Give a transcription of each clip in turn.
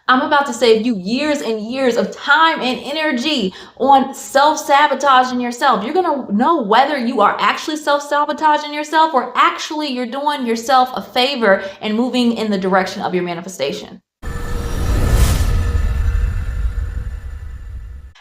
I'm about to save you years and years of time and energy on self-sabotaging yourself. You're going to know whether you are actually self-sabotaging yourself or actually you're doing yourself a favor and moving in the direction of your manifestation.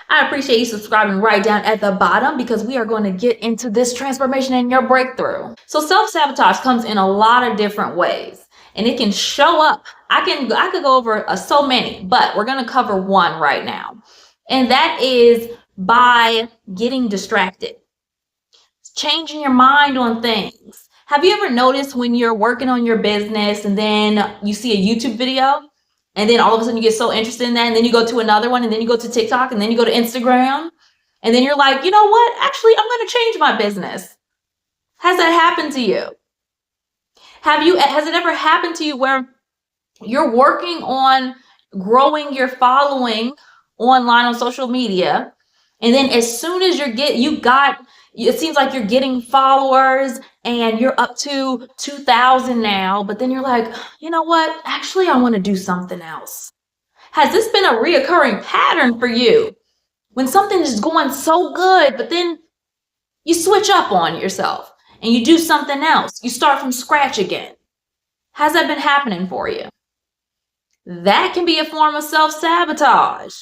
I appreciate you subscribing right down at the bottom because we are going to get into this transformation and your breakthrough. So self-sabotage comes in a lot of different ways and it can show up. I could go over so many, but we're going to cover one right now. And that is by getting distracted, changing your mind on things. Have you ever noticed when you're working on your business and then you see a YouTube video and then all of a sudden you get so interested in that and then you go to another one and then you go to TikTok and then you go to Instagram and then you're like, you know what? Actually, I'm going to change my business. Has that happened to you? Has it ever happened to you where you're working on growing your following online on social media, and then as soon as it seems like you're getting followers and you're up to 2,000 now, but then you're like, you know what? Actually, I want to do something else. Has this been a reoccurring pattern for you? When something is going so good, but then you switch up on yourself and you do something else. You start from scratch again. Has that been happening for you? That can be a form of self-sabotage.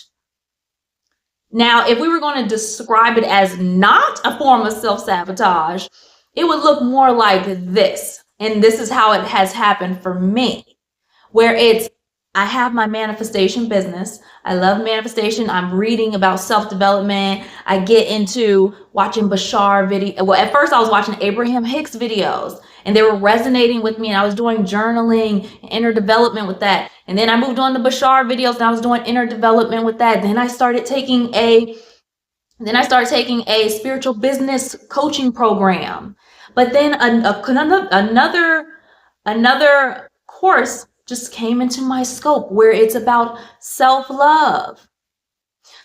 Now, if we were going to describe it as not a form of self-sabotage, it would look more like this. And this is how it has happened for me, where I have my manifestation business. I love manifestation. I'm reading about self-development. I get into watching Bashar video. Well, at first I was watching Abraham Hicks videos and they were resonating with me and I was doing journaling, inner development with that. And then I moved on to Bashar videos and I was doing inner development with that. Then I started taking a spiritual business coaching program. But then another course just came into my scope where it's about self-love.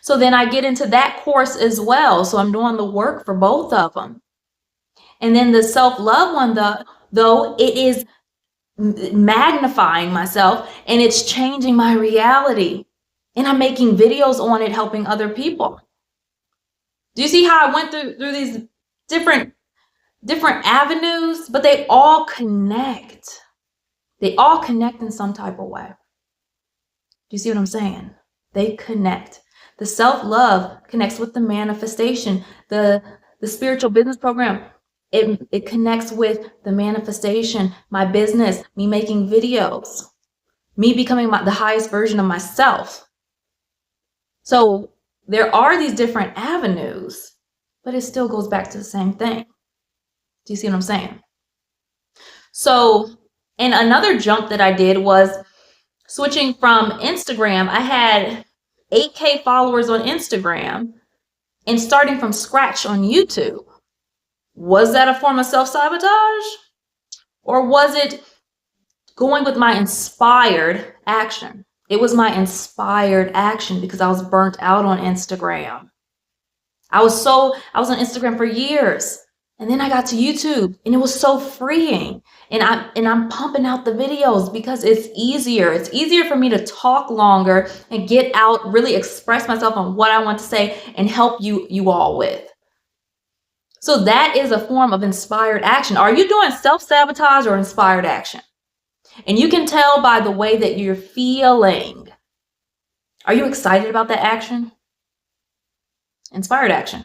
So then I get into that course as well. So I'm doing the work for both of them. And then the self-love one, though, it is magnifying myself and it's changing my reality. And I'm making videos on it, helping other people. Do you see how I went through these different avenues, but they all connect. They all connect in some type of way. Do you see what I'm saying? They connect. The self-love connects with the manifestation. The spiritual business program, it connects with the manifestation, my business, me making videos, me becoming the highest version of myself. So there are these different avenues, but it still goes back to the same thing. Do you see what I'm saying? So, and another jump that I did was switching from Instagram. I had 8K followers on Instagram and starting from scratch on YouTube. Was that a form of self-sabotage? Or was it going with my inspired action? It was my inspired action because I was burnt out on Instagram. I was on Instagram for years. And then I got to YouTube and it was so freeing. And I'm pumping out the videos because it's easier. It's easier for me to talk longer and get out, really express myself on what I want to say and help you all with. So that is a form of inspired action. Are you doing self-sabotage or inspired action? And you can tell by the way that you're feeling. Are you excited about that action? Inspired action.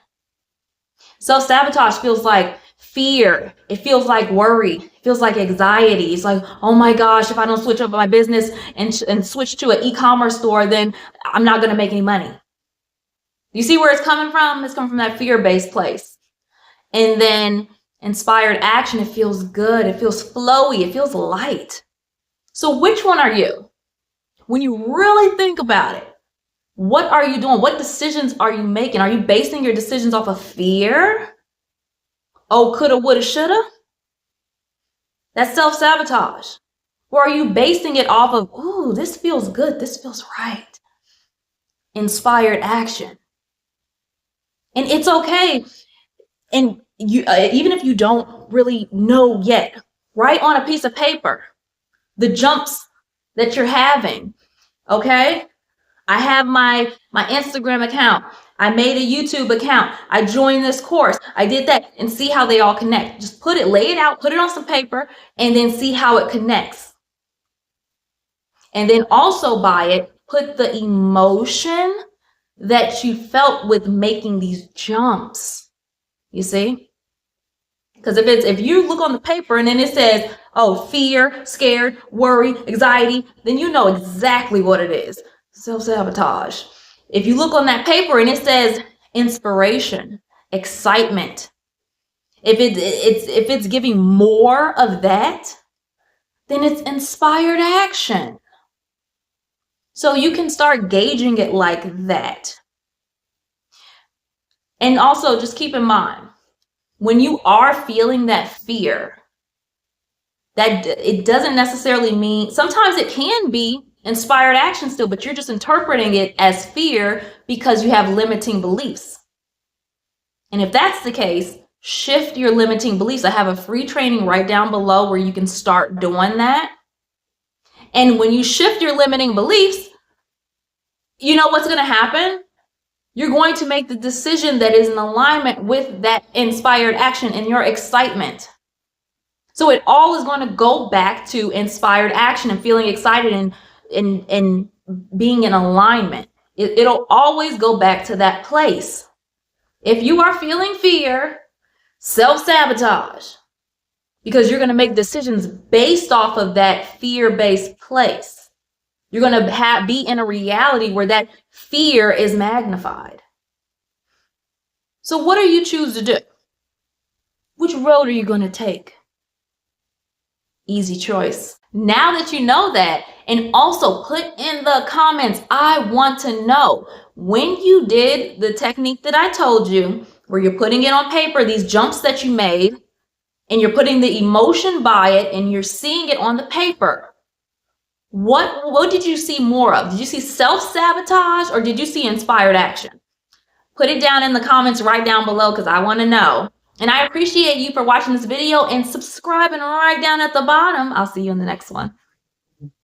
Self-sabotage feels like fear. It feels like worry. It feels like anxiety. It's like, oh my gosh, if I don't switch up my business and switch to an e-commerce store, then I'm not going to make any money. You see where it's coming from? It's coming from that fear-based place. And then inspired action, it feels good. It feels flowy. It feels light. So which one are you? When you really think about it, what are you doing? What decisions are you making? Are you basing your decisions off of fear? Oh, coulda, woulda, shoulda? That's self-sabotage. Or are you basing it off of, ooh, this feels good. This feels right. Inspired action. And it's okay. And you, even if you don't really know yet, write on a piece of paper the jumps that you're having. Okay? I have my Instagram account. I made a YouTube account. I joined this course. I did that, and see how they all connect. Just lay it out, put it on some paper, and then see how it connects. And then also by it, put the emotion that you felt with making these jumps. You see? Because if you look on the paper and then it says, oh, fear, scared, worry, anxiety, then you know exactly what it is. Self-sabotage. If you look on that paper and it says inspiration, excitement, if it's giving more of that, then it's inspired action. So you can start gauging it like that. And also just keep in mind, when you are feeling that fear, that it doesn't necessarily mean, sometimes it can be inspired action still, but you're just interpreting it as fear because you have limiting beliefs. And if that's the case, shift your limiting beliefs. I have a free training right down below where you can start doing that. And when you shift your limiting beliefs, you know what's going to happen? You're going to make the decision that is in alignment with that inspired action and your excitement. So it all is going to go back to inspired action and feeling excited and being in alignment. It'll always go back to that place. If you are feeling fear, self-sabotage, because you're going to make decisions based off of that fear-based place. You're going to be in a reality where that fear is magnified. So what do you choose to do? Which road are you going to take? Easy choice. Now that you know that, and also put in the comments, I want to know, when you did the technique that I told you, where you're putting it on paper, these jumps that you made, and you're putting the emotion by it, and you're seeing it on the paper, what did you see more of? Did you see self-sabotage or did you see inspired action? Put it down in the comments right down below because I want to know. And I appreciate you for watching this video and subscribing right down at the bottom. I'll see you in the next one.